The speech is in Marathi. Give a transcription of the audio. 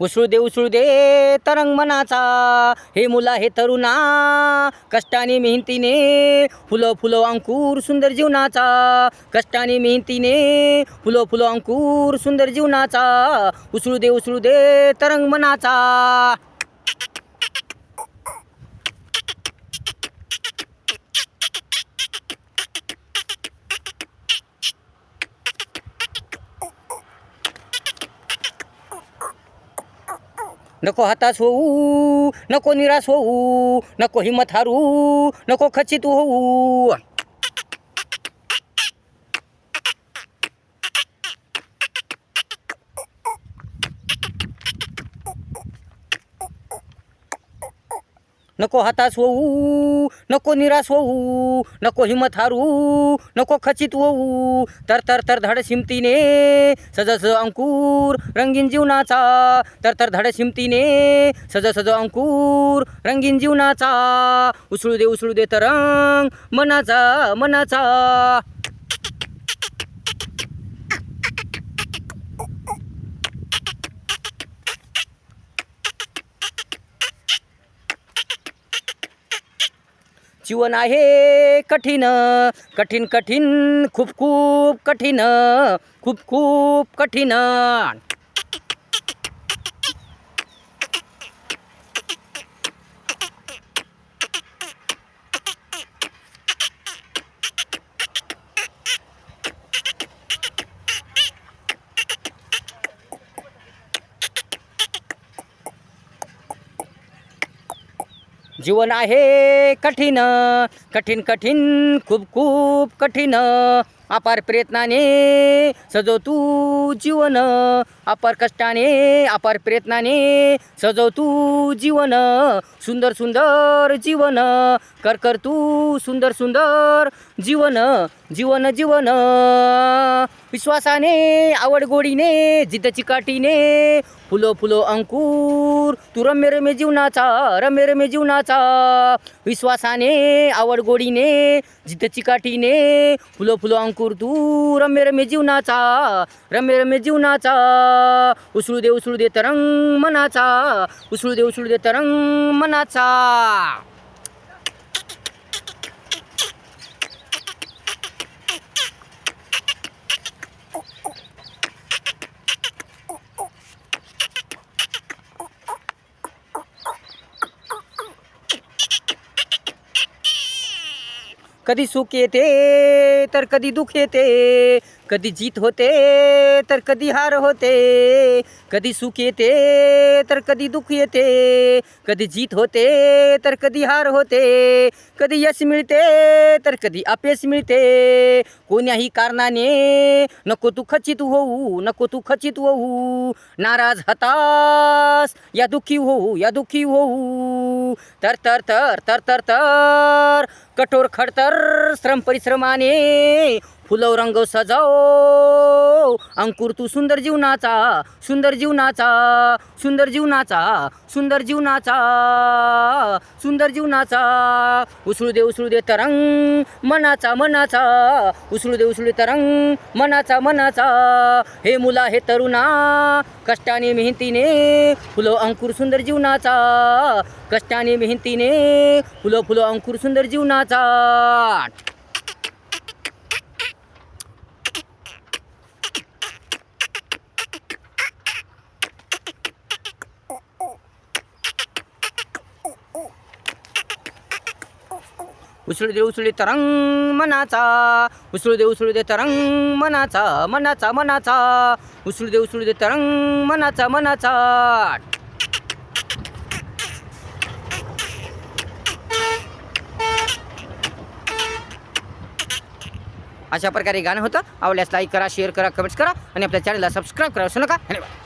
उसळू दे तरंग मनाचा, हे मुला हे तरुणा कष्टाने मेहनतीने फुलं फुलं अंकुर सुंदर जीवनाचा, कष्टाने मेहनतीने फुलं फुलं अंकुर सुंदर जीवनाचा, उसळू दे तरंग मनाचा. नको हताश होऊ, नको निराश होऊ, नको हिंमत हारू, नको खचित होऊ. नको हताश होऊ, नको निराश होऊ, नको हिंमत हारू, नको खचित होऊ. तर तर तर धाडस हिमतीने सज सज अंकुर रंगीन जीवनाचा, तर तर धाडस हिमतीने सज सज अंकुर रंगीन जीवनाचा, उसळू दे तरंग मनाचा मनाचा. जीवन आहे कठीण कठीण कठीण खूप खूप कठीण खूप खूप कठीण. जीवन आहे कठीण कठीण कठीण खूप खूप कठीण, अपार प्रयत्नाने सजव तू जीवन, अपार कष्टाने अपार प्रयत्नाने सजव तू जीवन, सुंदर सुंदर जीवन कर कर तू सुंदर सुंदर जीवन जीवन जीवन. विश्वासाने आवड गोडीने जिद्द चिकाटीने फुलो फुलो अंकुर तू रम्य रम्य जीवनाचा रम्य रम्य जीवनाचा. विश्वासाने आवड गोडीने जिद्द चिकाटीने फुलो फुलो अंकुर तू रम्य रम्य जीवनाचा रम्य रम्य जीवनाचा. उसळू दे तरंग मनाचा, उसळू दे तरंग मनाचा. कधी सुख येते तर कधी दुःख येते, कधी जीत होते तर कधी हार होते, कधी सुख येते तर कधी दुःख येते, कधी जीत होते तर कधी हार होते, कधी यश मिळते तर कधी अपयश मिळते. कोण्याही कारणाने नको तू खचित होऊ, नको तू खचित होऊ, नाराज हताश या दुःखी होऊ या दुःखी होऊ. तर तर तर तर तर तर कठोर खडतर श्रम परिश्रमाने फुलव रंग सजाव अंकुर तू सुंदर जीवनाचा सुंदर जीवनाचा सुंदर जीवनाचा सुंदर जीवनाचा सुंदर जीवनाचा. उसळू दे तरंग मनाचा मनाचा, उसळू दे तरंग मनाचा मनाचा. हे मुला हे तरुणा कष्टाने मेहनतीने फुलो अंकुर सुंदर जीवनाचा, कष्टाने मेहनतीने फुलो फुलो अंकुर सुंदर जीवनाचा. उसळू दे तरंग मनाचा, उसळू दे तरंग मनाचा मनाचा मनाचा, उसळू दे तरंग मनाचा मनाचा. अशा प्रकारे गाणं होतं. आवडल्यास लाईक करा, शेअर करा, कमेंट्स करा आणि आपल्या चॅनलला सबस्क्राईब करा. विसरू नका. धन्यवाद.